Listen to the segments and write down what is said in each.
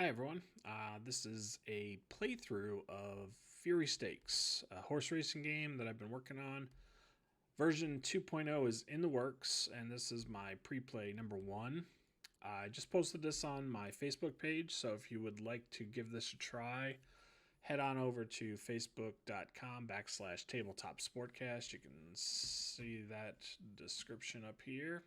Hi everyone, this is a playthrough of Fury Stakes, a horse racing game that I've been working on. Version 2.0 is in the works, and this is my pre-play number 1. I just posted this on my Facebook page, so if you would like to give this a try, head on over to facebook.com/tabletop sportcast. You can see that description up here.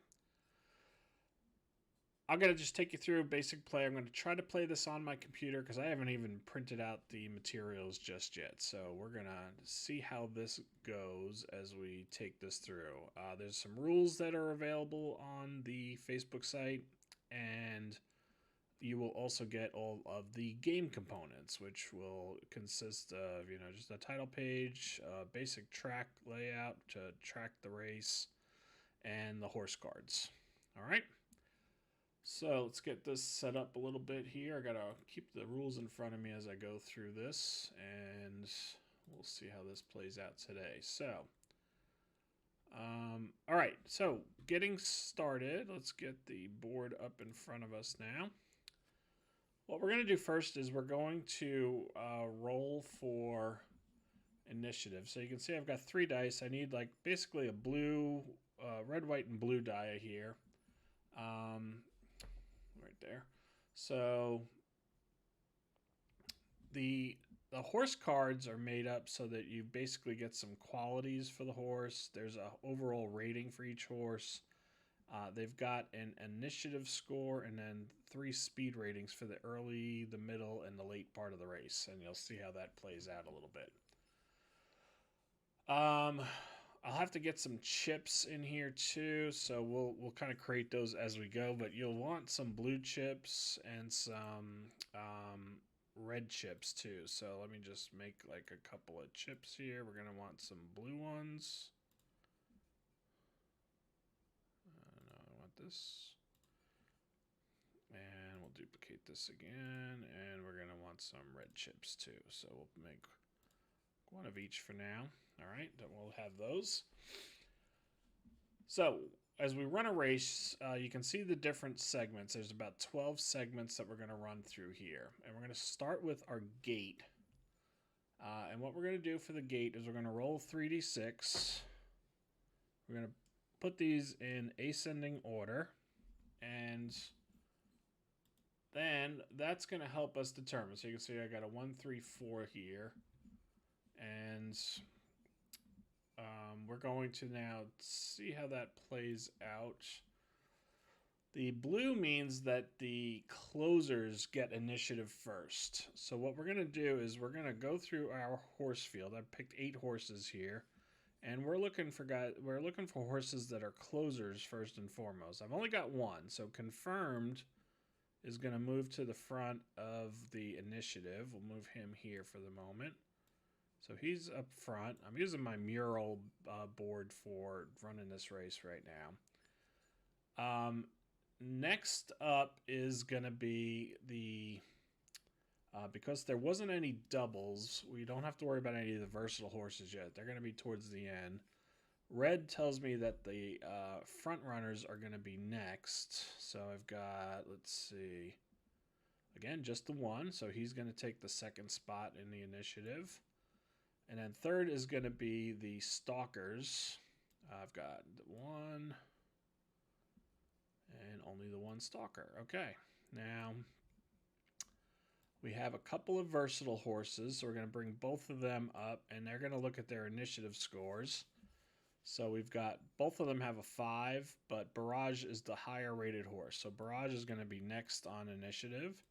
I'm going to just take you through a basic play. I'm going to try to play this on my computer because I haven't even printed out the materials just yet. So we're going to see how this goes as we take this through. There's some rules that are available on the Facebook site, and you will also get all of the game components, which will consist of, just a title page, a basic track layout to track the race, and the horse cards. All right. So let's get this set up a little bit here. I gotta keep the rules in front of me as I go through this, and we'll see how this plays out today. So, all right. So getting started, let's get the board up in front of us now. What we're gonna do first is we're going to roll for initiative. So you can see I've got 3 dice. I need basically a blue, red, white, and blue die here. Right there. So the horse cards are made up so that you basically get some qualities for the horse. There's an overall rating for each horse. They've got an initiative score and then 3 speed ratings for the early, the middle, and the late part of the race. And you'll see how that plays out a little bit. I'll have to get some chips in here too, so we'll kind of create those as we go. But you'll want some blue chips and some red chips too. So let me just make a couple of chips here. We're gonna want some blue ones. No, I want this, and we'll duplicate this again, and we're gonna want some red chips too. So we'll make one of each for now. All right, then we'll have those. So as we run a race, you can see the different segments. There's about 12 segments that we're going to run through here. And we're going to start with our gate. And what we're going to do for the gate is we're going to roll 3d6. We're going to put these in ascending order. And then that's going to help us determine. So you can see I got a 1, 3, 4 here. And we're going to now see how that plays out. The blue means that the closers get initiative first. So what we're going to do is we're going to go through our horse field. I've picked 8 horses here, and we're looking for horses that are closers first and foremost. I've only got 1, so confirmed is going to move to the front of the initiative. We'll move him here for the moment. So he's up front. I'm using my mural board for running this race right now. Next up is going to be the... because there wasn't any doubles, we don't have to worry about any of the versatile horses yet. They're going to be towards the end. Red tells me that the front runners are going to be next. So I've got, let's see, again, just the 1. So he's going to take the 2nd spot in the initiative. And then 3rd is going to be the stalkers. I've got 1 and only the 1 stalker. Okay, now we have a couple of versatile horses, so we're going to bring both of them up, and they're going to look at their initiative scores. So we've got, both of them have a 5, but Barrage is the higher rated horse. So Barrage is going to be next on initiative.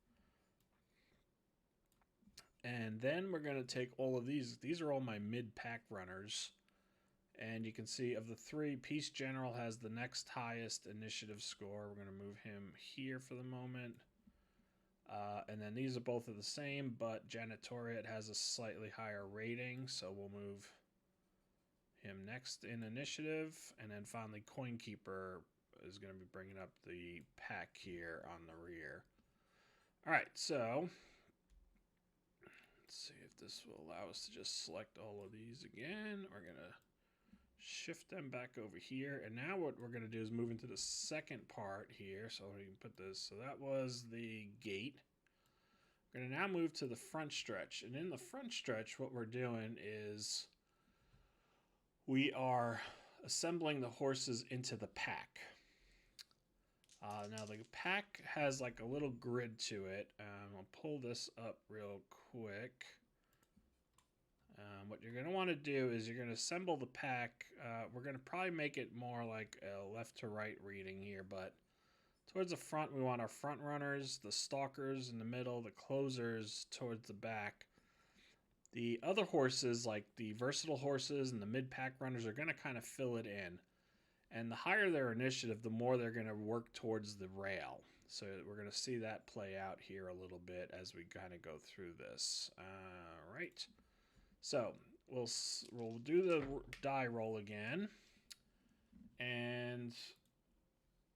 And then we're going to take all of these. These are all my mid-pack runners. And you can see of the 3, Peace General has the next highest initiative score. We're going to move him here for the moment. And then these are both of the same, but Janitoriate has a slightly higher rating. So we'll move him next in initiative. And then finally, Coin Keeper is going to be bringing up the pack here on the rear. All right, so... let's see if this will allow us to just select all of these again. We're going to shift them back over here. And now what we're going to do is move into the second part here. So we can put this. So that was the gate. We're going to now move to the front stretch. And in the front stretch, what we're doing is we are assembling the horses into the pack. Now the pack has like a little grid to it. I'll pull this up real quick. What you're going to want to do is you're going to assemble the pack. We're going to probably make it more like a left to right reading here, but towards the front we want our front runners, the stalkers in the middle, the closers towards the back. The other horses, like the versatile horses and the mid-pack runners, are going to kind of fill it in. And the higher their initiative, the more they're going to work towards the rail. So we're going to see that play out here a little bit as we kind of go through this. All right. So we'll do the die roll again. And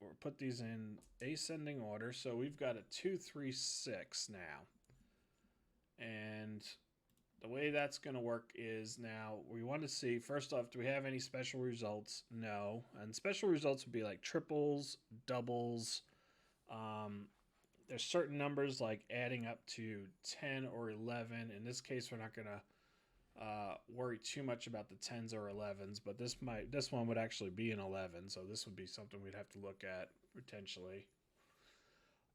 we'll put these in ascending order. So we've got a 2, 3, 6 now. And the way that's going to work is now we want to see, first off, do we have any special results? No. And special results would be like triples, doubles. There's certain numbers like adding up to 10 or 11. In this case, we're not going to worry too much about the 10s or 11s, but this one would actually be an 11, so this would be something we'd have to look at potentially.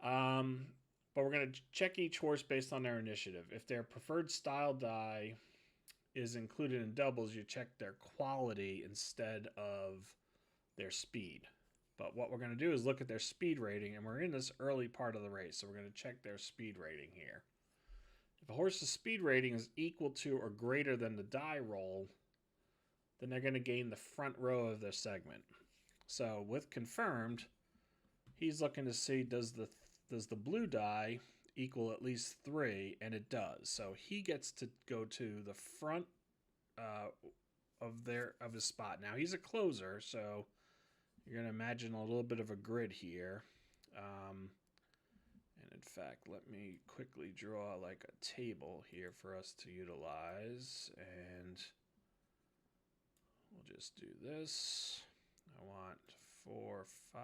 But we're going to check each horse based on their initiative. If their preferred style die is included in doubles, you check their quality instead of their speed. But what we're going to do is look at their speed rating, and we're in this early part of the race, so we're going to check their speed rating here. If a horse's speed rating is equal to or greater than the die roll, then they're going to gain the front row of their segment. So with confirmed, he's looking to see does the blue die equal at least 3, and it does. So he gets to go to the front of his spot. Now he's a closer, so you're going to imagine a little bit of a grid here. And in fact, let me quickly draw like a table here for us to utilize, and we'll just do this. I want 4, 5,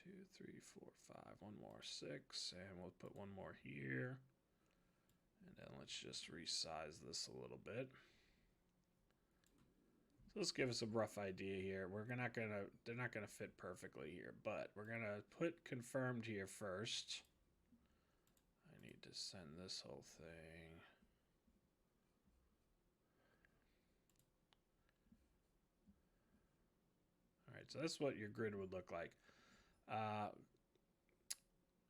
2, 3, 4, 5, one more 6, and we'll put one more here. And then let's just resize this a little bit. So let's give us a rough idea here. They're not gonna fit perfectly here, but we're gonna put confirmed here first. I need to send this whole thing. All right, so that's what your grid would look like.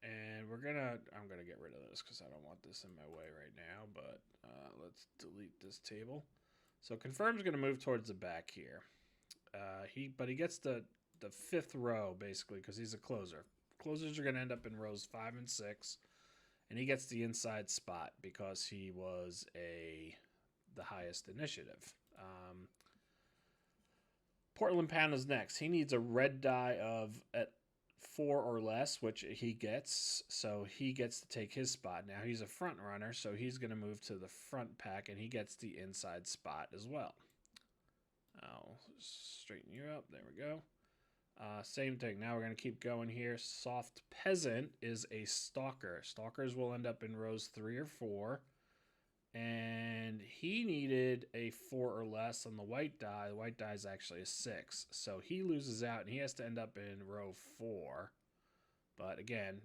And I'm gonna get rid of this because I don't want this in my way right now, but let's delete this table. So confirm's gonna move towards the back here. But he gets the 5th row basically because he's a closer. Closers are gonna end up in rows 5 and 6, and he gets the inside spot because he was the highest initiative. Portland Pound is next. He needs a red die at 4 or less, which he gets, so he gets to take his spot. Now he's a front runner, so he's going to move to the front pack, and he gets the inside spot as well. I'll straighten you up. There we go. Same thing. Now we're going to keep going here. Soft Peasant is a stalker. Stalkers will end up in rows 3 or 4. And he needed a 4 or less on the white die. The white die is actually a 6. So he loses out, and he has to end up in row 4. But again,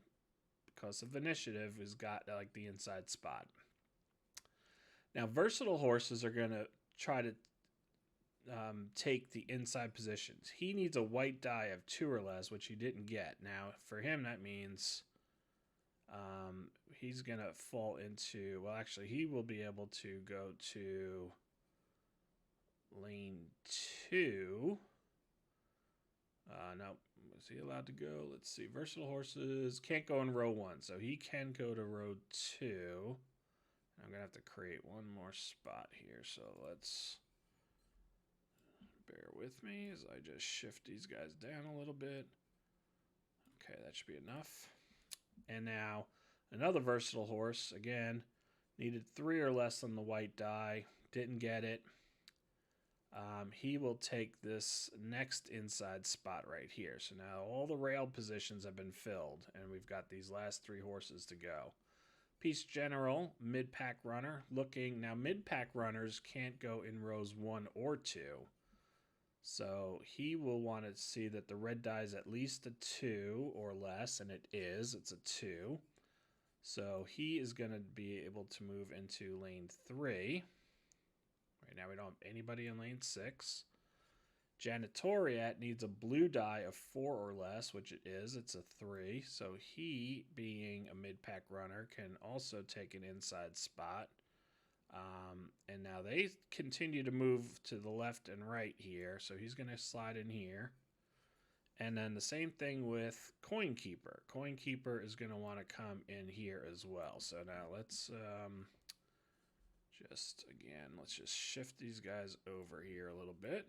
because of initiative, he's got like the inside spot. Now, versatile horses are going to try to take the inside positions. He needs a white die of 2 or less, which he didn't get. Now, for him, that means he's going to fall into, well, actually, he will be able to go to lane 2. No, is he allowed to go? Let's see. Versatile horses can't go in row 1, so he can go to row 2. I'm going to have to create one more spot here, so let's bear with me as I just shift these guys down a little bit. Okay, that should be enough. And now another versatile horse, again, needed 3 or less on the white die. Didn't get it. he will take this next inside spot right here. So now all the rail positions have been filled, and we've got these last 3 horses to go. Piece General, mid-pack runner, looking. Now, mid-pack runners can't go in rows 1 or 2. So he will want to see that the red die is at least a 2 or less, and it is. It's a 2. So he is going to be able to move into lane 3. Right now we don't have anybody in lane 6. Janitoriat needs a blue die of 4 or less, which it is. It's a 3. So he, being a mid-pack runner, can also take an inside spot. And now they continue to move to the left and right here. So he's going to slide in here. And then the same thing with Coin Keeper. Coin Keeper is going to want to come in here as well. So now let's let's just shift these guys over here a little bit.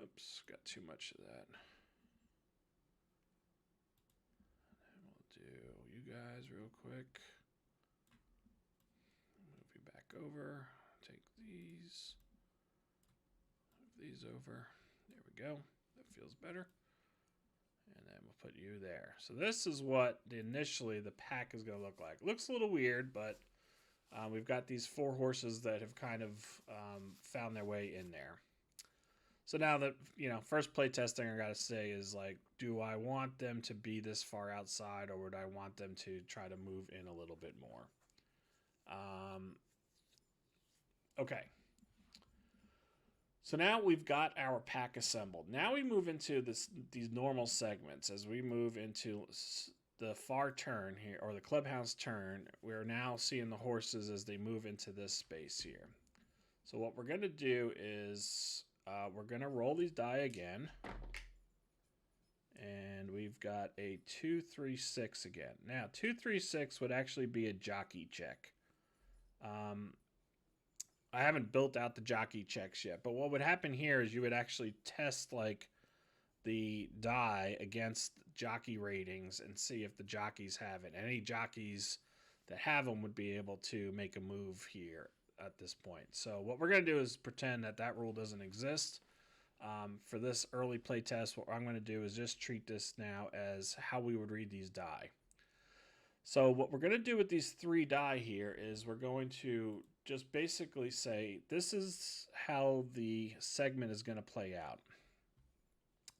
Oops, got too much of that. And we'll do you guys real quick. Move you back over. Take these. Move these over. There we go. That feels better. And then we'll put you there. So this is what initially the pack is going to look like. Looks a little weird, but we've got these 4 horses that have kind of found their way in there. So now that, first play testing I got to say is like, do I want them to be this far outside, or would I want them to try to move in a little bit more? Okay. So now we've got our pack assembled. Now we move into these normal segments. As we move into the far turn here, or the clubhouse turn, we're now seeing the horses as they move into this space here. So what we're going to do is we're going to roll these die again. And we've got a 2-3-6 again. Now, 2-3-6 would actually be a jockey check. I haven't built out the jockey checks yet, but what would happen here is you would actually test like the die against jockey ratings and see if the jockeys have it. Any jockeys that have them would be able to make a move here at this point. So what we're going to do is pretend that rule doesn't exist. For this early play test, what I'm going to do is just treat this now as how we would read these die. So what we're going to do with these 3 die here is we're going to just basically say this is how the segment is going to play out.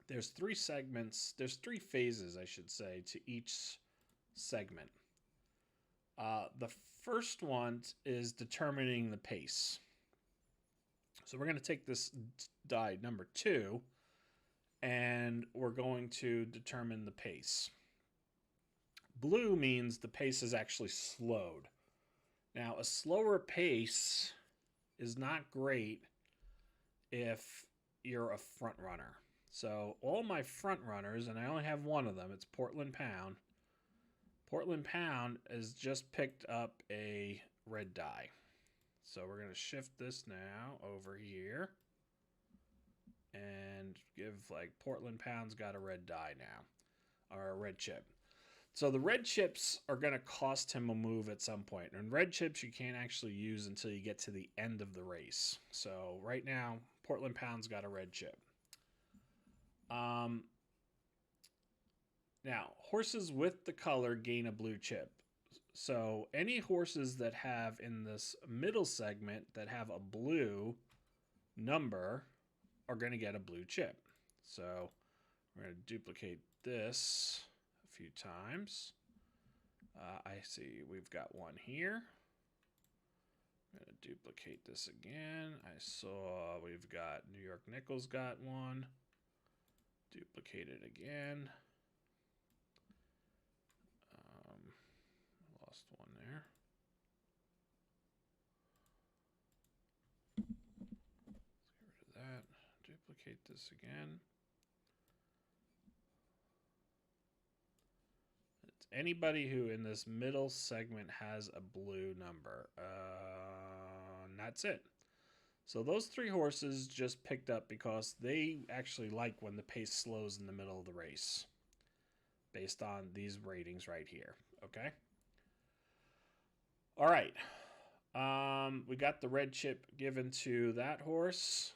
There's 3 segments, there's 3 phases, I should say, to each segment. The first one is determining the pace. So we're going to take this die number 2 and we're going to determine the pace. Blue means the pace is actually slowed. Now, a slower pace is not great if you're a front runner. So all my front runners, and I only have one of them, it's Portland Pound. Portland Pound has just picked up a red die. So we're going to shift this now over here and give like Portland Pound's got a red die now, or a red chip. So the red chips are going to cost him a move at some point. And red chips you can't actually use until you get to the end of the race. So right now, Portland Pound's got a red chip. Now, horses with the color gain a blue chip. So any horses that have in this middle segment that have a blue number are going to get a blue chip. So we're going to duplicate this a few times. I see we've got one here. I'm going to duplicate this again. I saw we've got New York Nickel's got one. Duplicate it again. Lost one there. Let's get rid of that. Duplicate this again. It's anybody who in this middle segment has a blue number. And that's it. So those 3 horses just picked up because they actually like when the pace slows in the middle of the race. Based on these ratings right here. Okay. All right. We got the red chip given to that horse.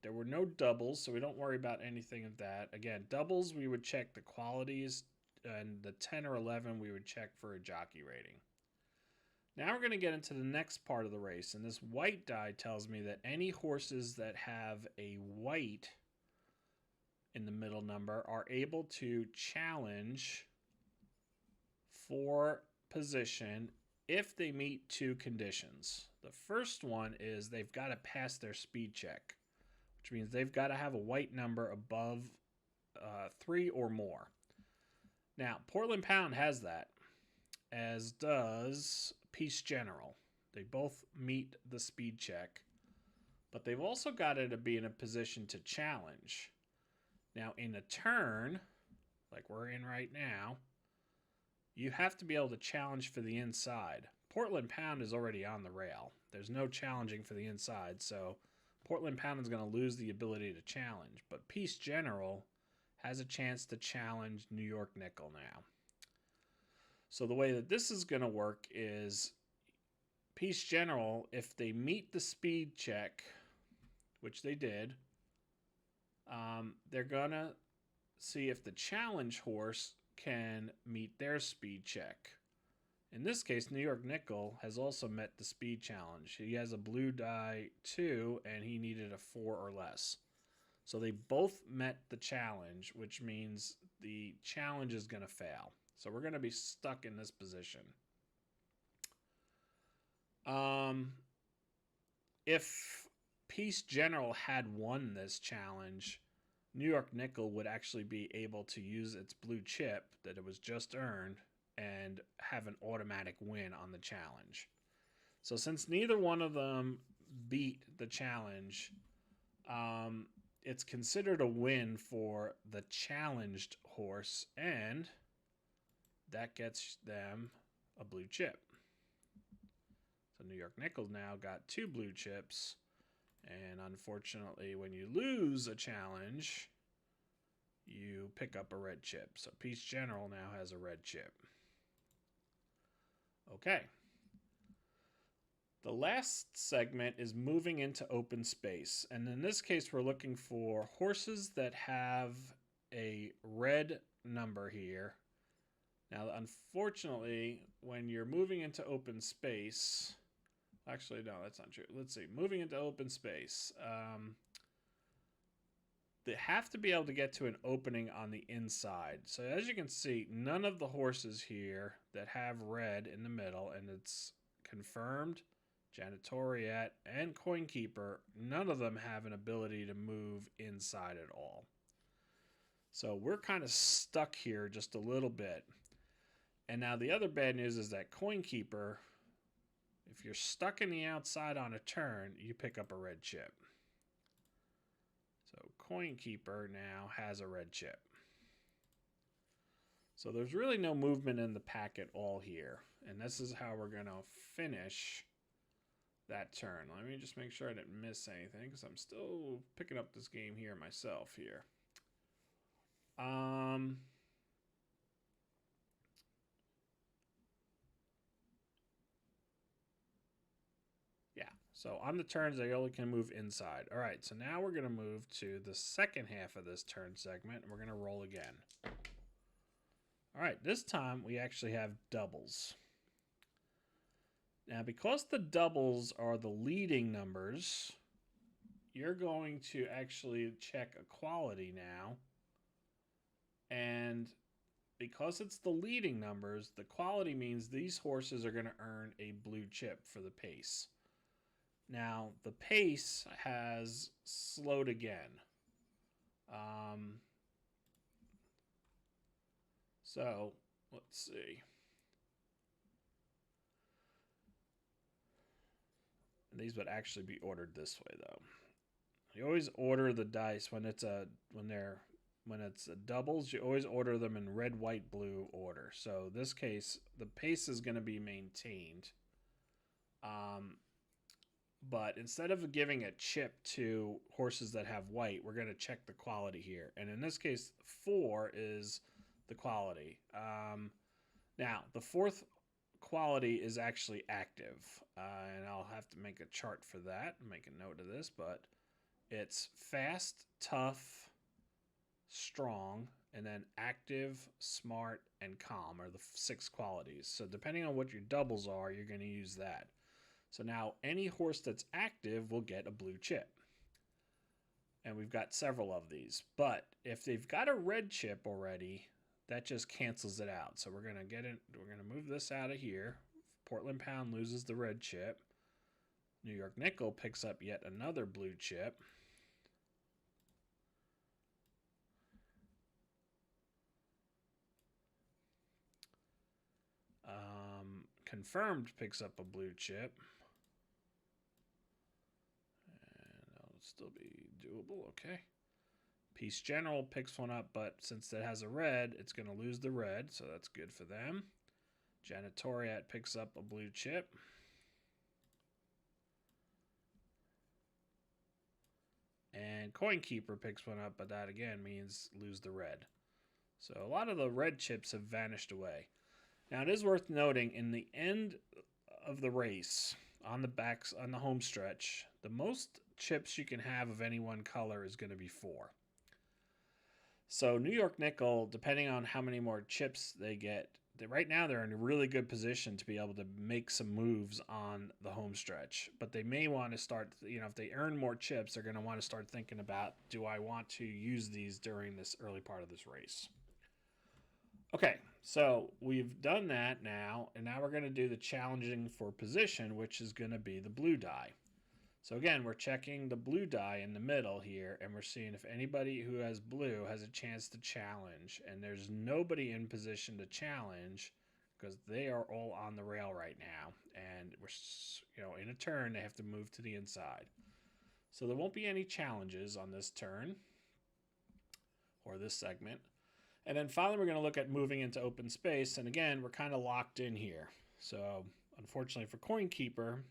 There were no doubles, so we don't worry about anything of that. Again, doubles, we would check the qualities, and the 10 or 11, we would check for a jockey rating. Now we're going to get into the next part of the race, and this white die tells me that any horses that have a white in the middle number are able to challenge for position if they meet two conditions. The first one is they've got to pass their speed check, which means they've got to have a white number above 3 or more. Now, Portland Pound has that, as does Peace General. They both meet the speed check, but they've also got to be in a position to challenge. Now, in a turn, like we're in right now, you have to be able to challenge for the inside. Portland Pound is already on the rail. There's no challenging for the inside, so Portland Pound is going to lose the ability to challenge. But Peace General has a chance to challenge New York Nickel now. So the way that this is going to work is Peace General, if they meet the speed check, which they did, they're going to see if the challenge horse can meet their speed check. In this case, New York Nickel has also met the speed challenge. He has a blue die 2, and he needed a 4 or less. So they both met the challenge, which means the challenge is going to fail. So we're going to be stuck in this position. If Peace General had won this challenge, New York Nickel would actually be able to use its blue chip that it was just earned and have an automatic win on the challenge. So since neither one of them beat the challenge, it's considered a win for the challenged horse, and that gets them a blue chip. So New York Nickel now got 2 blue chips, and unfortunately when you lose a challenge, you pick up a red chip. So Peace General now has a red chip. Okay. The last segment is moving into open space. And in this case, we're looking for horses that have a red number here. Now, unfortunately, when you're moving into open space, actually, no, that's not true. Let's see. Moving into open space, they have to be able to get to an opening on the inside. So as you can see, none of the horses here that have red in the middle, and it's confirmed, Janitoriet, and Coinkeeper, none of them have an ability to move inside at all. So we're kind of stuck here just a little bit. And now the other bad news is that Coinkeeper, if you're stuck in the outside on a turn, you pick up a red chip. So Coinkeeper now has a red chip. So there's really no movement in the pack at all here. And this is how we're going to finish that turn. Let me just make sure I didn't miss anything, because I'm still picking up this game here myself here. Yeah, so on the turns, they only can move inside. All right, so now we're going to move to the second half of this turn segment, and we're going to roll again. All right, this time we actually have doubles. Now, because the doubles are the leading numbers, you're going to actually check equality now. And because it's the leading numbers, the quality means these horses are going to earn a blue chip for the pace. Now, the pace has slowed again. So, let's see. And these would actually be ordered this way, though. You always order the dice when it's doubles. You always order them in red, white, blue order. So this case, the pace is going to be maintained. But instead of giving a chip to horses that have white, we're going to check the quality here. And in this case, 4 is the quality. Now, the 4th quality is actually active. And I'll have to make a chart for that, make a note of this. But It's fast, tough, strong, and then active, smart, and calm are the 6 qualities. So depending on what your doubles are, you're going to use that. So now any horse that's active will get a blue chip. And we've got several of these. But if they've got a red chip already, that just cancels it out. So we're going to move this out of here. Portland Pound loses the red chip. New York Nickel picks up yet another blue chip. Confirmed picks up a blue chip. And that'll still be doable, okay. Peace General picks one up, but since it has a red, it's going to lose the red, so that's good for them. Janitoriat picks up a blue chip. And Coin Keeper picks one up, but that again means lose the red. So a lot of the red chips have vanished away. Now it is worth noting in the end of the race, on the home stretch, the most chips you can have of any one color is going to be 4. So New York Nickel, depending on how many more chips they get, right now they're in a really good position to be able to make some moves on the home stretch. But they may want to start, if they earn more chips, they're going to want to start thinking about, do I want to use these during this early part of this race? Okay, so we've done that now, and now we're going to do the challenging for position, which is going to be the blue die. So again, we're checking the blue die in the middle here, and we're seeing if anybody who has blue has a chance to challenge, and there's nobody in position to challenge because they are all on the rail right now, and we're, in a turn, they have to move to the inside. So there won't be any challenges on this turn or this segment. And then finally, we're going to look at moving into open space. And again, we're kind of locked in here. So unfortunately for Coin Keeper,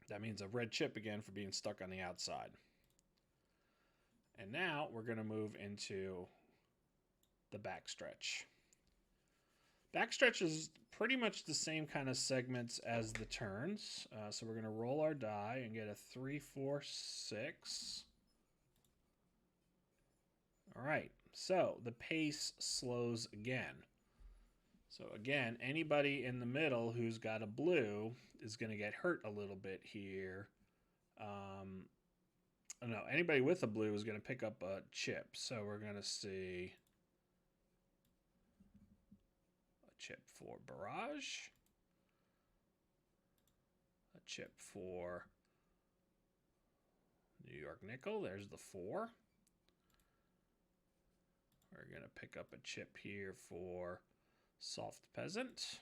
that means a red chip again for being stuck on the outside. And now we're going to move into the backstretch. Backstretch is pretty much the same kind of segments as the turns. So we're going to roll our die and get a 3, 4, 6. All right. So the pace slows again. So again, anybody in the middle who's got a blue is going to get hurt a little bit here. No, anybody with a blue is going to pick up a chip. So we're going to see a chip for Barrage, a chip for New York Nickel. There's the 4. We're going to pick up a chip here for Soft Peasant.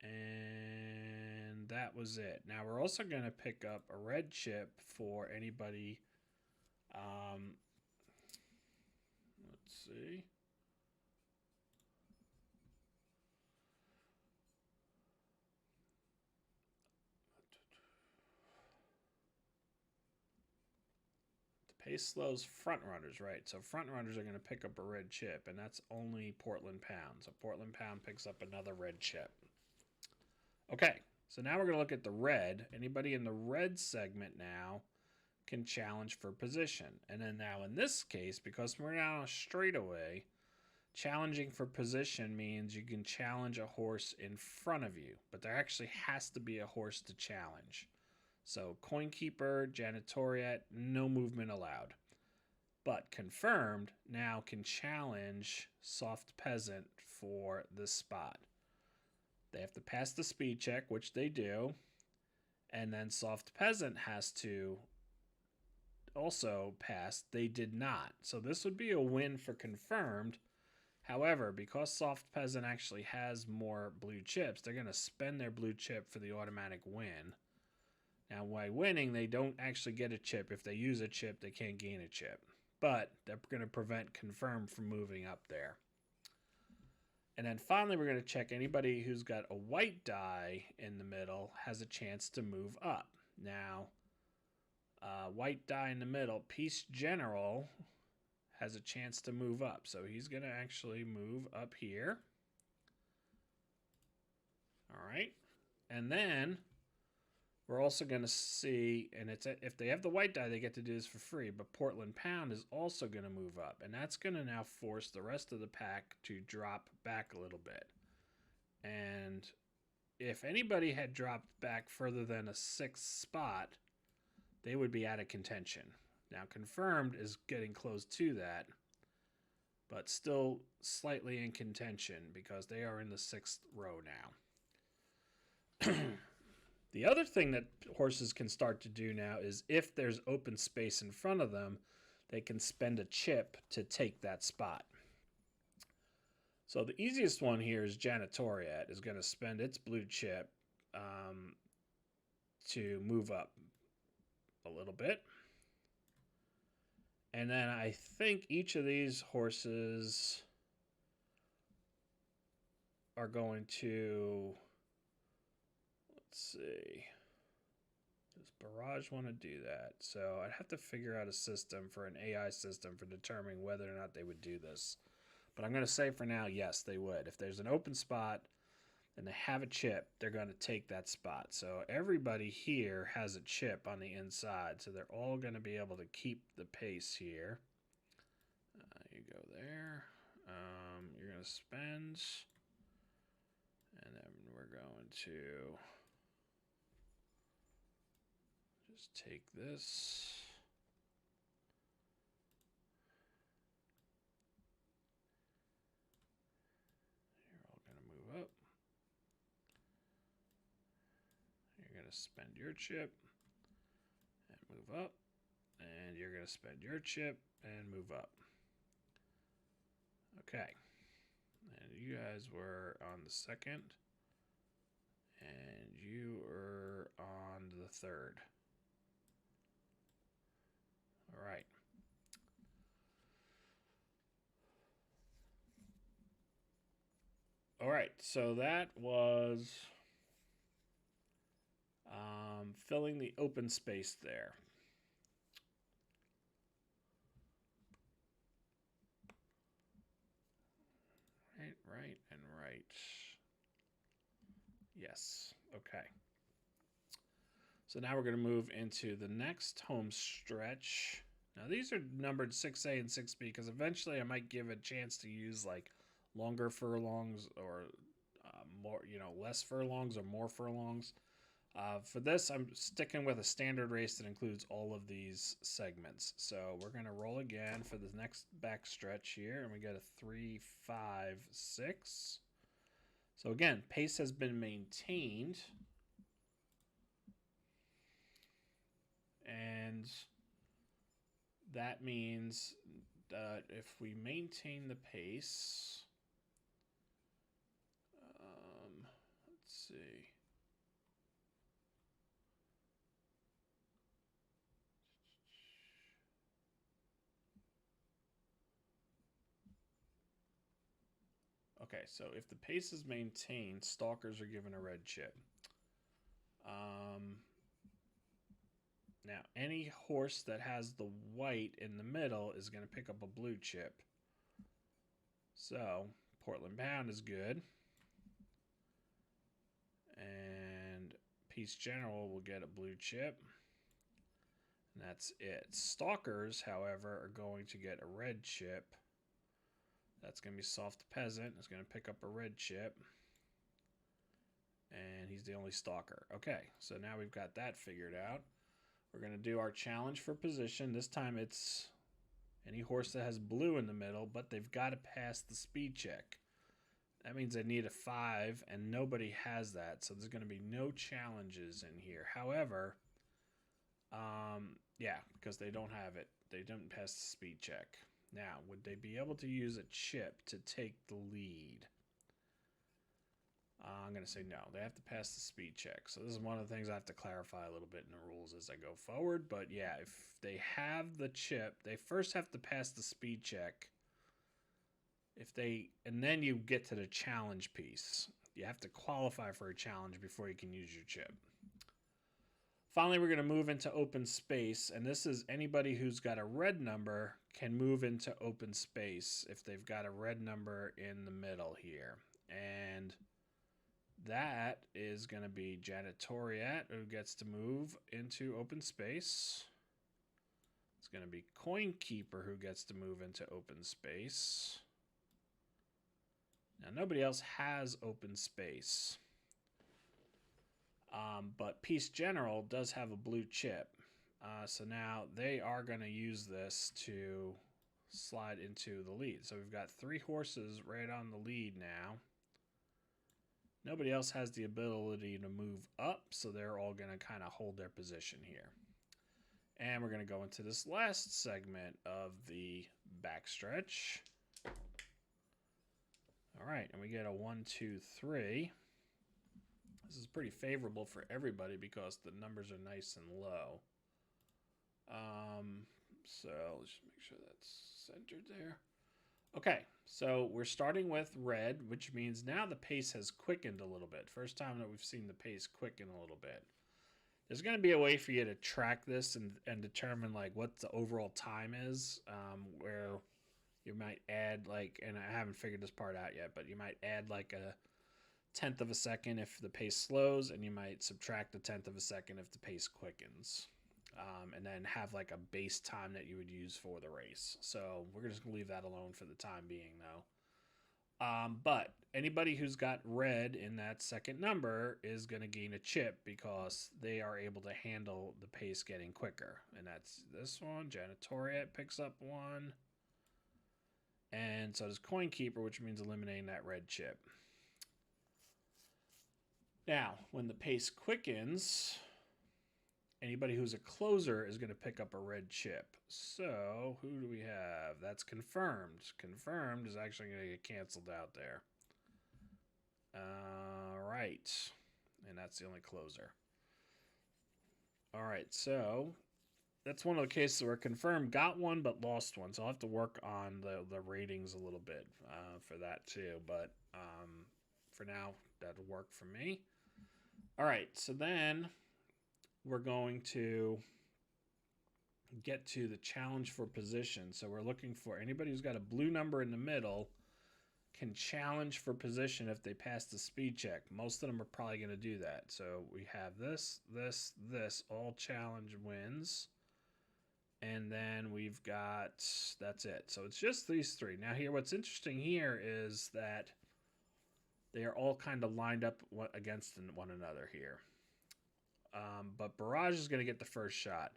And that was it. Now we're also going to pick up a red chip for anybody. Let's see. Pace slows front runners, right? So front runners are going to pick up a red chip, and that's only Portland Pound. So Portland Pound picks up another red chip. Okay, so now we're going to look at the red. Anybody in the red segment now can challenge for position. And then now in this case, because we're now on a straightaway, challenging for position means you can challenge a horse in front of you, but there actually has to be a horse to challenge. So Coin Keeper, Janitoriat, no movement allowed. But Confirmed now can challenge Soft Peasant for this spot. They have to pass the speed check, which they do. And then Soft Peasant has to also pass. They did not. So this would be a win for Confirmed. However, because Soft Peasant actually has more blue chips, they're going to spend their blue chip for the automatic win. Now, by winning, they don't actually get a chip. If they use a chip, they can't gain a chip. But they're going to prevent Confirmed from moving up there. And then finally, we're going to check anybody who's got a white die in the middle has a chance to move up. Now, white die in the middle, Peace General has a chance to move up. So he's going to actually move up here. All right. And then We're also going to see, and if they have the white die, they get to do this for free, but Portland Pound is also going to move up, and that's going to now force the rest of the pack to drop back a little bit. And if anybody had dropped back further than a 6th spot, they would be out of contention. Now, Confirmed is getting close to that, but still slightly in contention because they are in the 6th row now. The other thing that horses can start to do now is if there's open space in front of them, they can spend a chip to take that spot. So the easiest one here is Janitoriat is going to spend its blue chip to move up a little bit. And then I think each of these horses are going to, let's see, does Barrage want to do that? So I'd have to figure out a system for an AI system for determining whether or not they would do this. But I'm going to say for now, yes, they would. If there's an open spot and they have a chip, they're going to take that spot. So everybody here has a chip on the inside. So they're all going to be able to keep the pace here. You go there. You're going to spend. And then we're going to just take this. You're all going to move up. You're going to spend your chip and move up. And you're going to spend your chip and move up. Okay. And you guys were on the 2nd. And you were on the 3rd. All right. All right, so that was filling the open space there. Right, and right. Yes, okay. So now we're going to move into the next home stretch. Now these are numbered 6A and 6B because eventually I might give a chance to use like longer furlongs or more, less furlongs or more furlongs. For this, I'm sticking with a standard race that includes all of these segments. So we're going to roll again for the next back stretch here, and we got a 3, 5, 6. So again, pace has been maintained. And that means that if we maintain the pace, let's see. Okay, so if the pace is maintained, stalkers are given a red chip. Now, any horse that has the white in the middle is going to pick up a blue chip. So, Portland Pound is good. And Peace General will get a blue chip. And that's it. Stalkers, however, are going to get a red chip. That's going to be Soft Peasant. It's going to pick up a red chip. And he's the only stalker. Okay, so now we've got that figured out. We're going to do our challenge for position. This time it's any horse that has blue in the middle, but they've got to pass the speed check. That means they need a 5, and nobody has that, so there's going to be no challenges in here. However, yeah, because they don't have it. They didn't pass the speed check. Now, would they be able to use a chip to take the lead? I'm going to say no. They have to pass the speed check. So this is one of the things I have to clarify a little bit in the rules as I go forward. But yeah, if they have the chip, they first have to pass the speed check. And then you get to the challenge piece. You have to qualify for a challenge before you can use your chip. Finally, we're going to move into open space. And this is anybody who's got a red number can move into open space if they've got a red number in the middle here. And That is going to be Janitoriat, who gets to move into open space. It's going to be Coin Keeper, who gets to move into open space. Now, nobody else has open space. But Peace General does have a blue chip. So now they are going to use this to slide into the lead. So we've got 3 horses right on the lead now. Nobody else has the ability to move up, so they're all going to kind of hold their position here. And we're going to go into this last segment of the backstretch. All right, and we get a 1, 2, 3. This is pretty favorable for everybody because the numbers are nice and low. So let's just make sure that's centered there. Okay, so we're starting with red, which means now the pace has quickened a little bit. First time that we've seen the pace quicken a little bit. There's going to be a way for you to track this and determine like what the overall time is, where you might add like, and I haven't figured this part out yet, but you might add like a 1/10 of a second if the pace slows, and you might subtract a 1/10 of a second if the pace quickens. And then have like a base time that you would use for the race. So we're just going to leave that alone for the time being, though. But anybody who's got red in that second number is going to gain a chip because they are able to handle the pace getting quicker. And that's this one. Janitoriat picks up 1. And so does Coin Keeper, which means eliminating that red chip. Now, when the pace quickens, anybody who's a closer is going to pick up a red chip. So, who do we have? That's Confirmed. Confirmed is actually going to get canceled out there. Right. And that's the only closer. All right, so that's one of the cases where Confirmed got 1 but lost 1. So I'll have to work on the ratings a little bit for that too. But for now, that'll work for me. All right, so then we're going to get to the challenge for position. So we're looking for anybody who's got a blue number in the middle can challenge for position if they pass the speed check. Most of them are probably going to do that. So we have this, all challenge wins. And then we've got, that's it. So it's just these 3. Now here, what's interesting here is that they are all kind of lined up against one another here. But Barrage is going to get the first shot.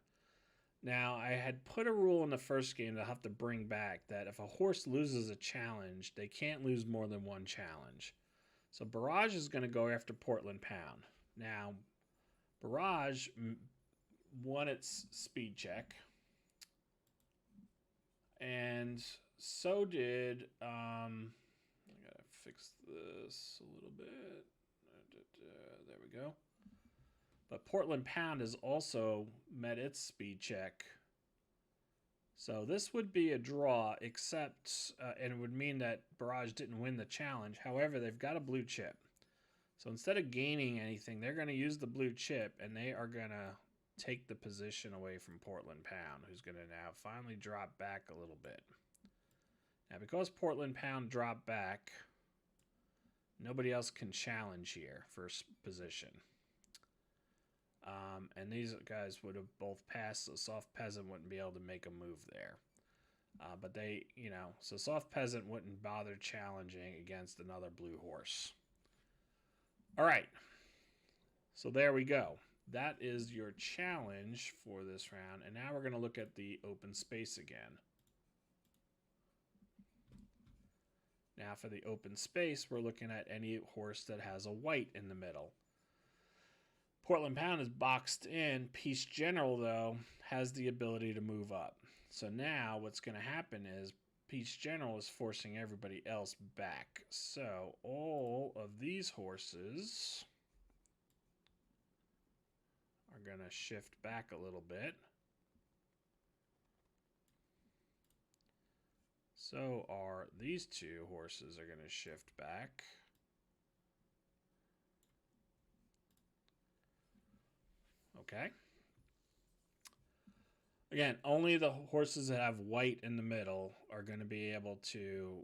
Now, I had put a rule in the first game that I'll have to bring back that if a horse loses a challenge, they can't lose more than 1 challenge. So Barrage is going to go after Portland Pound. Now, Barrage won its speed check. And so did, I got to fix this a little bit. There we go. But Portland Pound has also met its speed check. So this would be a draw, except, and it would mean that Barrage didn't win the challenge. However, they've got a blue chip. So instead of gaining anything, they're going to use the blue chip, and they are going to take the position away from Portland Pound, who's going to now finally drop back a little bit. Now, because Portland Pound dropped back, nobody else can challenge here for position. And these guys would have both passed, so Soft Peasant wouldn't be able to make a move there. But they, so Soft Peasant wouldn't bother challenging against another blue horse. All right. So there we go. That is your challenge for this round. And now we're going to look at the open space again. Now for the open space, we're looking at any horse that has a white in the middle. Portland Pound is boxed in. Peace General, though, has the ability to move up. So now what's going to happen is Peace General is forcing everybody else back. So all of these horses are going to shift back a little bit. So are these 2 horses are going to shift back. Okay. Again, only the horses that have white in the middle are going to be able to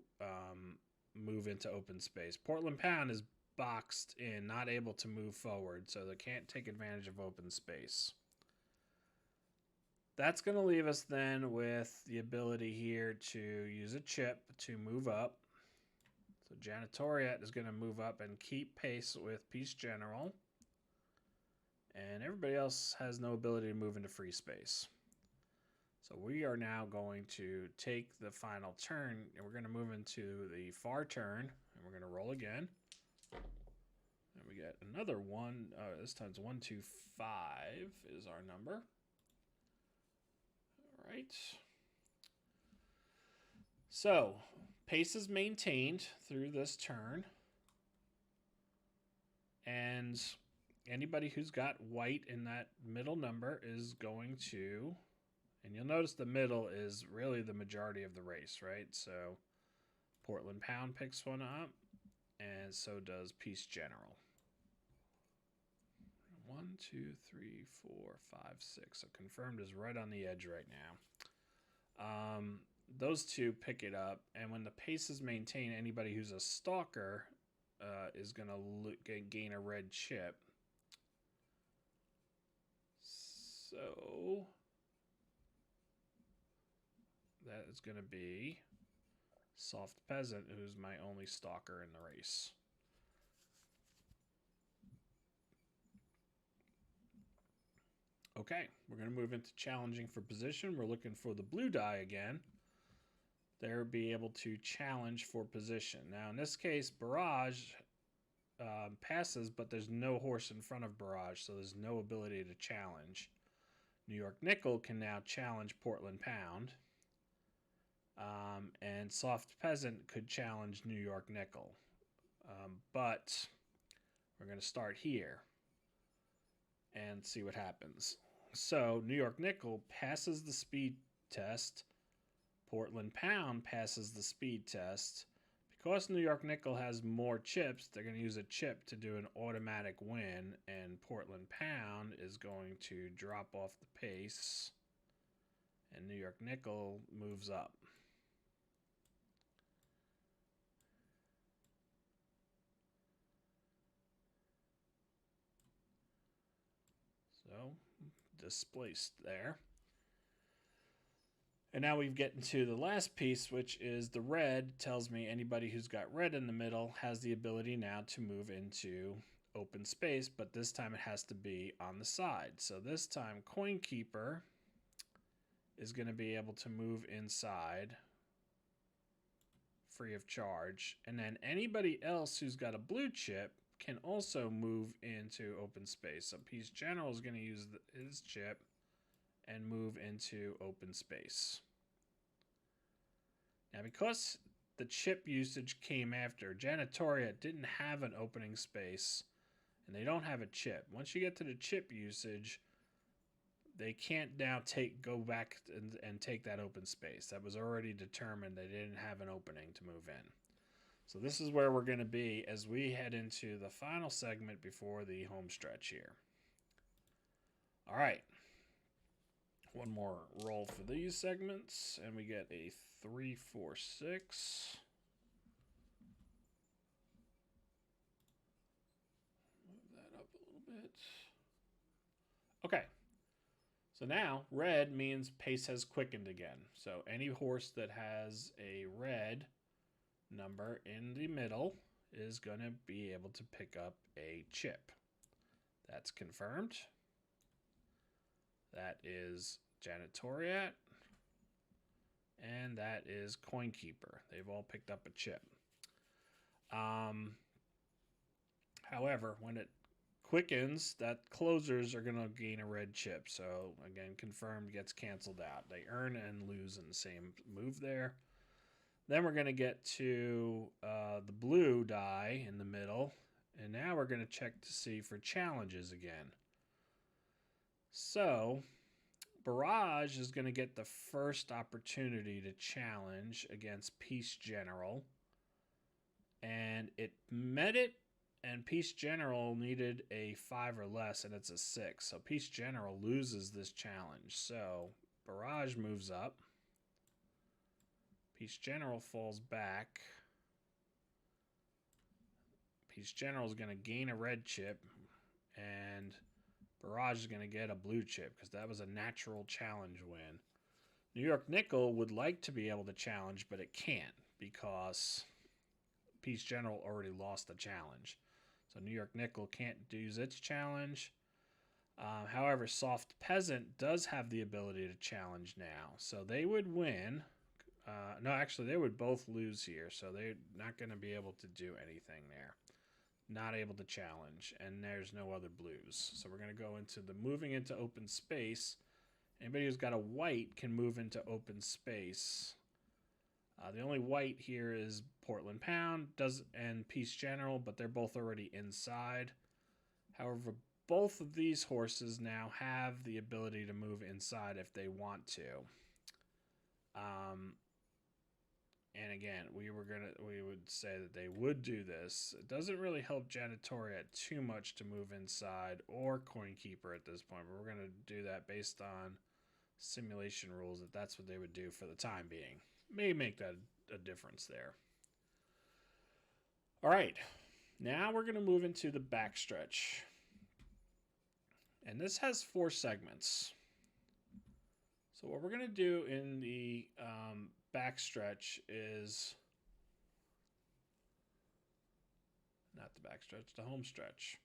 move into open space. Portland Pound is boxed in, not able to move forward, so they can't take advantage of open space. That's going to leave us then with the ability here to use a chip to move up. So Janitoriat is going to move up and keep pace with Peace General. And everybody else has no ability to move into free space. So we are now going to take the final turn, and we're going to move into the far turn, and we're going to roll again. And we get another one. This time's 1, 2, 5 is our number. All right. So pace is maintained through this turn, and anybody who's got white in that middle number is going to, and you'll notice the middle is really the majority of the race, right? So Portland Pound picks one up, and so does Peace General. 1, 2, 3, 4, 5, 6. So confirmed is right on the edge right now. Those two pick it up, and when the pace is maintained, anybody who's a stalker is going to gain a red chip. So that is going to be Soft Peasant, who's my only stalker in the race. Okay, we're going to move into challenging for position. We're looking for the blue die again. They'll be able to challenge for position. Now, in this case, Barrage passes, but there's no horse in front of Barrage, so there's no ability to challenge. New York Nickel can now challenge Portland Pound. And Soft Peasant could challenge New York Nickel. But we're going to start here and see what happens. So New York Nickel passes the speed test. Portland Pound passes the speed test. Because New York Nickel has more chips, they're going to use a chip to do an automatic win, and Portland Pound is going to drop off the pace, and New York Nickel moves up. So, displaced there. And now we get into the last piece, which is the red. Tells me anybody who's got red in the middle has the ability now to move into open space, but this time it has to be on the side. So this time Coin Keeper is going to be able to move inside free of charge. And then anybody else who's got a blue chip can also move into open space. So Peace General is going to use his chip and move into open space. Now, because the chip usage came after, Janitoria didn't have an opening space, and they don't have a chip. Once you get to the chip usage, they can't now go back and take that open space. That was already determined. They didn't have an opening to move in. So this is where we're going to be as we head into the final segment before the home stretch here. All right. One more roll for these segments, and we get a 3, 4, 6. Move that up a little bit. Okay. So now red means pace has quickened again. So any horse that has a red number in the middle is going to be able to pick up a chip. That's confirmed. That is Janitoriat. And that is Coin Keeper. They've all picked up a chip. However, when it quickens, that closers are going to gain a red chip. So again, confirmed gets canceled out. They earn and lose in the same move there. Then we're going to get to the blue die in the middle. And now we're going to check to see for challenges again. So Barrage is going to get the first opportunity to challenge against Peace General. And it met it, and Peace General needed a 5 or less, and it's a 6. So Peace General loses this challenge. So Barrage moves up. Peace General falls back. Peace General is going to gain a red chip, and Barrage is going to get a blue chip because that was a natural challenge win. New York Nickel would like to be able to challenge, but it can't because Peace General already lost the challenge. So New York Nickel can't use its challenge. However, Soft Peasant does have the ability to challenge now. So they would win. No, actually, they would both lose here. So they're not going to be able to do anything there. Not able to challenge. And there's no other blues. So we're going to go into the moving into open space. Anybody who's got a white can move into open space. The only white here is Portland Pound and Peace General, but they're both already inside. However, both of these horses now have the ability to move inside if they want to. And again, we would say that they would do this. It doesn't really help Janitoria too much to move inside or Coinkeeper at this point, but we're going to do that based on simulation rules that that's what they would do for the time being. May make that a difference there. All right, now we're going to move into the backstretch. And this has 4 segments. So what we're going to do in the backstretch is, not the backstretch, the home stretch.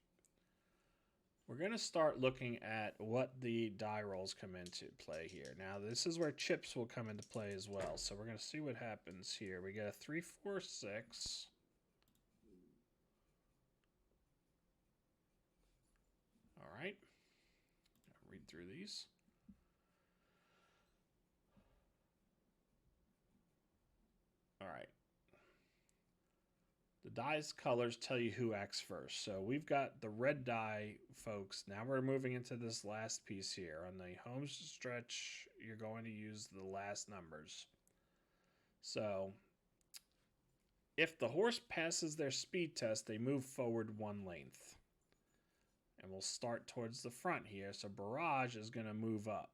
We're going to start looking at what the die rolls come into play here. Now, this is where chips will come into play as well. So we're going to see what happens here. We get a 3, 4, 6. All right. I'll read through these. All right. The die's colors tell you who acts first. So we've got the red die, folks. Now we're moving into this last piece here. On the home stretch, you're going to use the last numbers. So if the horse passes their speed test, they move forward 1 length. And we'll start towards the front here. So Barrage is going to move up.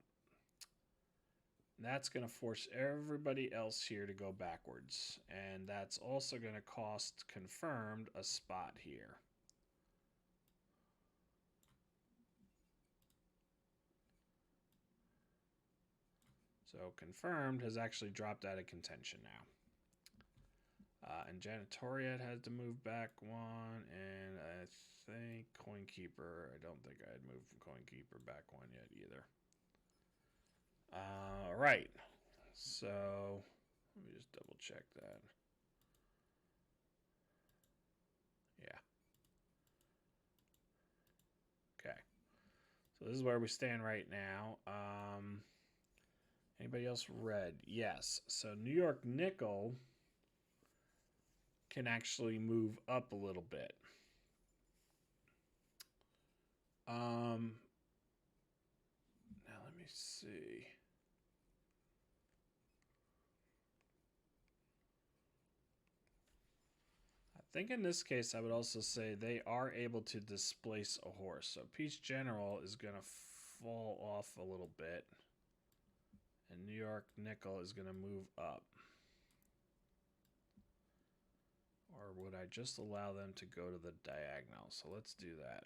That's going to force everybody else here to go backwards. And that's also going to cost Confirmed a spot here. So Confirmed has actually dropped out of contention now. And Janitoriet had to move back 1. And I think Coinkeeper, I don't think I had moved Coinkeeper back 1 yet either. All right, so let me just double check that. Yeah. Okay. So this is where we stand right now. Anybody else red? Yes. So New York Nickel can actually move up a little bit. Now let me see. I think in this case, I would also say they are able to displace a horse. So Peace General is going to fall off a little bit. And New York Nickel is going to move up. Or would I just allow them to go to the diagonal? So let's do that.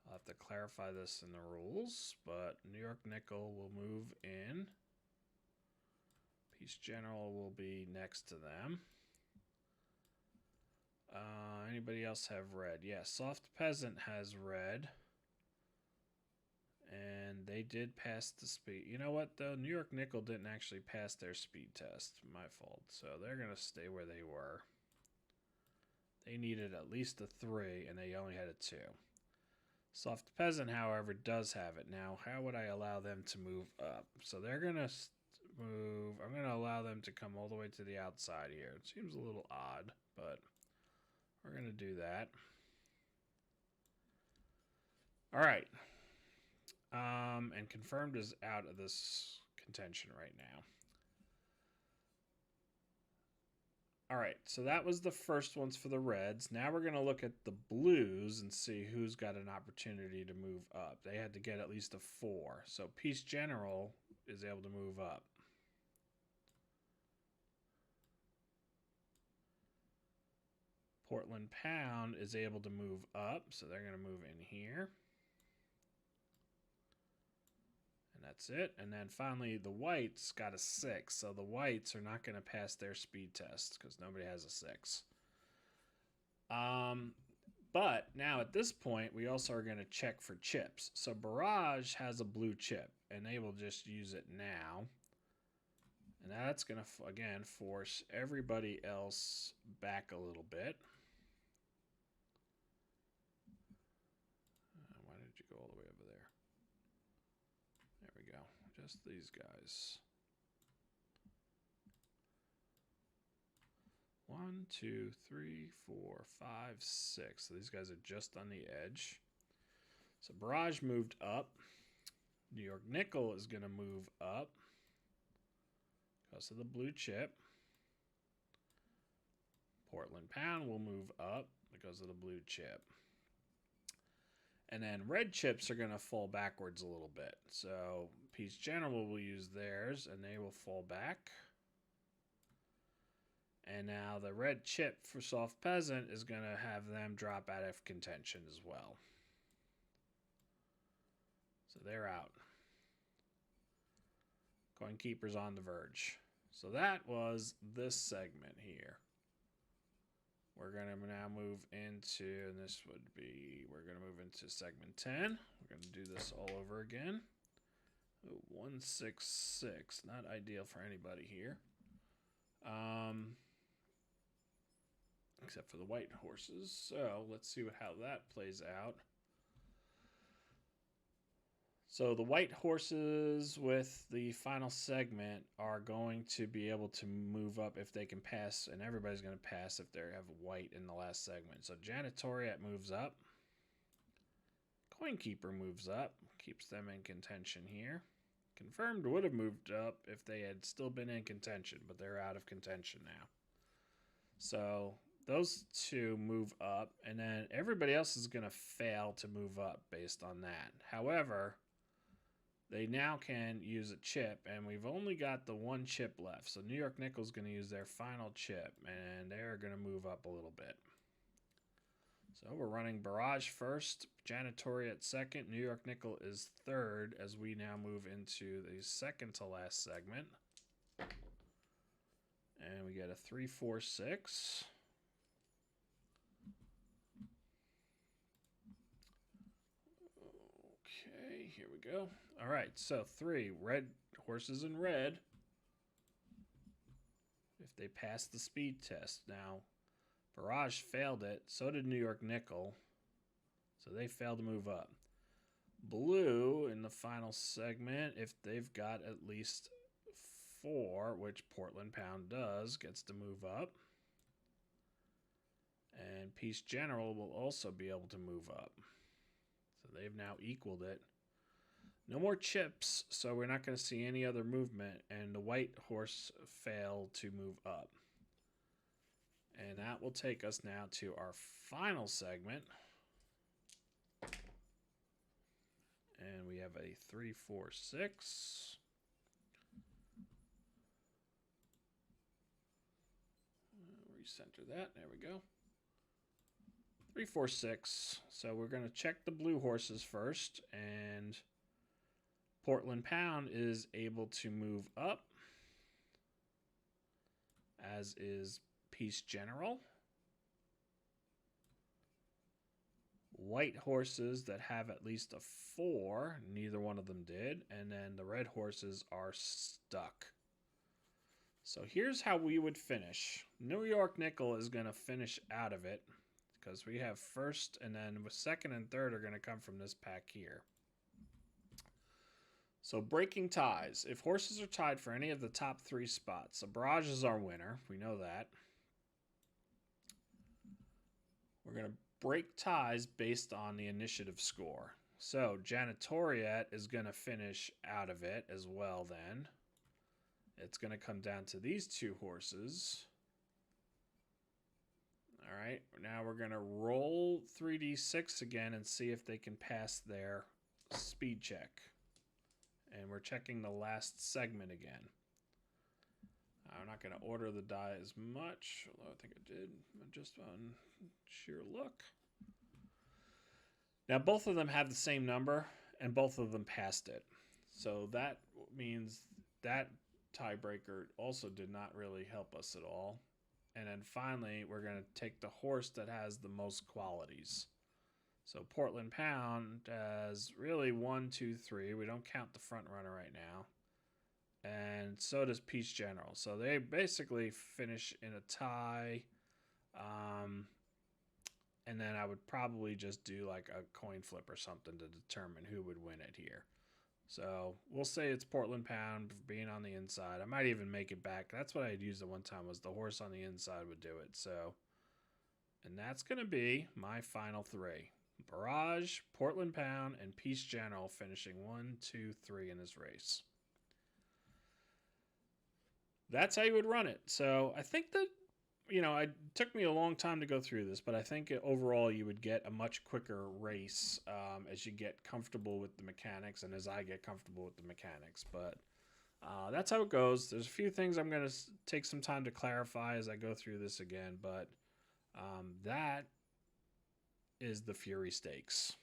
I'll have to clarify this in the rules, but New York Nickel will move in. Peace General will be next to them. Anybody else have red? Yeah, Soft Peasant has red. And they did pass the speed. You know what, though? New York Nickel didn't actually pass their speed test. My fault. So they're going to stay where they were. They needed at least a 3, and they only had a 2. Soft Peasant, however, does have it. Now, how would I allow them to move up? So they're going to move. I'm going to allow them to come all the way to the outside here. It seems a little odd, but we're going to do that. All right. And Confirmed is out of this contention right now. All right, so that was the first ones for the reds. Now we're going to look at the blues and see who's got an opportunity to move up. They had to get at least a 4. So Peace General is able to move up. Portland Pound is able to move up, so they're going to move in here. And that's it. And then finally, the Whites got a 6, so the Whites are not going to pass their speed test because nobody has a 6. But now at this point, we also are going to check for chips. So Barrage has a blue chip, and they will just use it now. And that's going to, again, force everybody else back a little bit. Why did you go all the way over there? There we go. Just these guys. 1, 2, 3, 4, 5, 6. So these guys are just on the edge. So Barrage moved up. New York Nickel is going to move up because of the blue chip. Portland Pound will move up because of the blue chip. And then red chips are going to fall backwards a little bit. So Peace General will use theirs, and they will fall back. And now the red chip for Soft Peasant is going to have them drop out of contention as well. So they're out. Coin Keeper's on the verge. So that was this segment here. We're going to now move into, and this would be, we're going to move into segment 10. We're going to do this all over again. Ooh, 166, not ideal for anybody here. Except for the white horses. So let's see how that plays out. So the white horses with the final segment are going to be able to move up if they can pass, and everybody's going to pass if they have white in the last segment. So Janitoriat moves up. Coin Keeper moves up, keeps them in contention here. Confirmed would have moved up if they had still been in contention, but they're out of contention now. So those two move up, and then everybody else is going to fail to move up based on that. However, they now can use a chip, and we've only got the one chip left. So New York Nickel's going to use their final chip, and they're going to move up a little bit. So we're running Barrage first, Janitoriat second, New York Nickel is third as we now move into the second to last segment. And we get a 3, 4, 6. Okay, here we go. All right, so 3 red horses in red. If they pass the speed test. Now, Barrage failed it. So did New York Nickel. So they failed to move up. Blue in the final segment, if they've got at least 4, which Portland Pound does, gets to move up. And Peace General will also be able to move up. So they've now equaled it. No more chips, so we're not going to see any other movement. And the white horse failed to move up. And that will take us now to our final segment. And we have a 3, 4, 6. Recenter that. There we go. 3, 4, 6. So we're going to check the blue horses first. And Portland Pound is able to move up, as is Peace General. White horses that have at least a 4, neither one of them did. And then the red horses are stuck. So here's how we would finish. New York Nickel is going to finish out of it because we have first, and then second and third are going to come from this pack here. So breaking ties. If horses are tied for any of the top 3 spots, so Barrage is our winner. We know that. We're going to break ties based on the initiative score. So Janitoriat is going to finish out of it as well then. It's going to come down to these 2 horses. All right, now we're going to roll 3d6 again and see if they can pass their speed check. And we're checking the last segment again. I'm not going to order the die as much, although I think I did just on sheer luck. Now, both of them have the same number, and both of them passed it. So that means that tiebreaker also did not really help us at all. And then finally, we're going to take the horse that has the most qualities. So Portland Pound has really 1, 2, 3. We don't count the front runner right now. And so does Peach General. So they basically finish in a tie. And then I would probably just do like a coin flip or something to determine who would win it here. So we'll say it's Portland Pound for being on the inside. I might even make it back. That's what I had used at one time, was the horse on the inside would do it. So, and that's going to be my final 3. Barrage, Portland Pound, and Peace General finishing 1, 2, 3 in this race. That's how you would run it. So I think that, it took me a long time to go through this, but I think overall you would get a much quicker race as you get comfortable with the mechanics and as I get comfortable with the mechanics. But that's how it goes. There's a few things I'm going to take some time to clarify as I go through this again, but that is the Fury Stakes.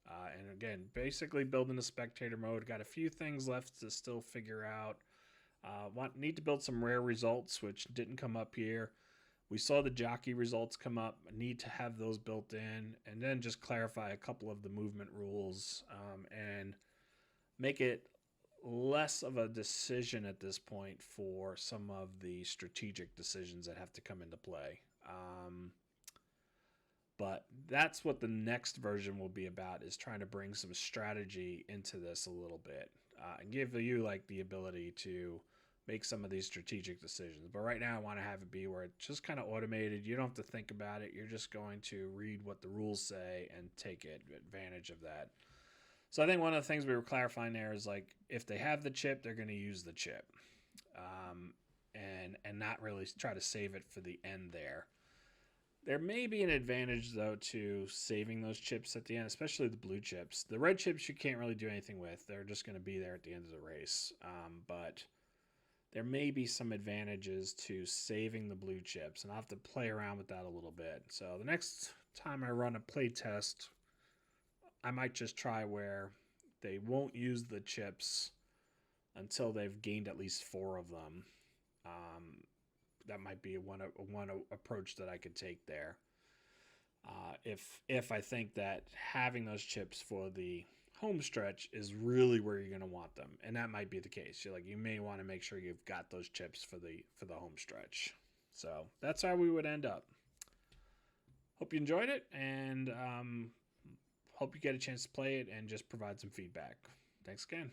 And again, basically building a spectator mode. Got a few things left to still figure out. Need to build some rare results, which didn't come up here. We saw the jockey results come up. I need to have those built in, and then just clarify a couple of the movement rules and make it less of a decision at this point for some of the strategic decisions that have to come into play. But that's what the next version will be about, is trying to bring some strategy into this a little bit and give you like the ability to make some of these strategic decisions. But right now I want to have it be where it's just kind of automated. You don't have to think about it. You're just going to read what the rules say and take advantage of that. So I think one of the things we were clarifying there is, like, if they have the chip, they're going to use the chip and not really try to save it for the end there. There may be an advantage, though, to saving those chips at the end, especially the blue chips. The red chips you can't really do anything with. They're just going to be there at the end of the race. But there may be some advantages to saving the blue chips, and I'll have to play around with that a little bit. So the next time I run a play test, I might just try where they won't use the chips until they've gained at least 4 of them. That might be one approach that I could take there. If I think that having those chips for the home stretch is really where you're going to want them, and that might be the case. You may want to make sure you've got those chips for the home stretch. So that's how we would end up. Hope you enjoyed it, and hope you get a chance to play it and just provide some feedback. Thanks again.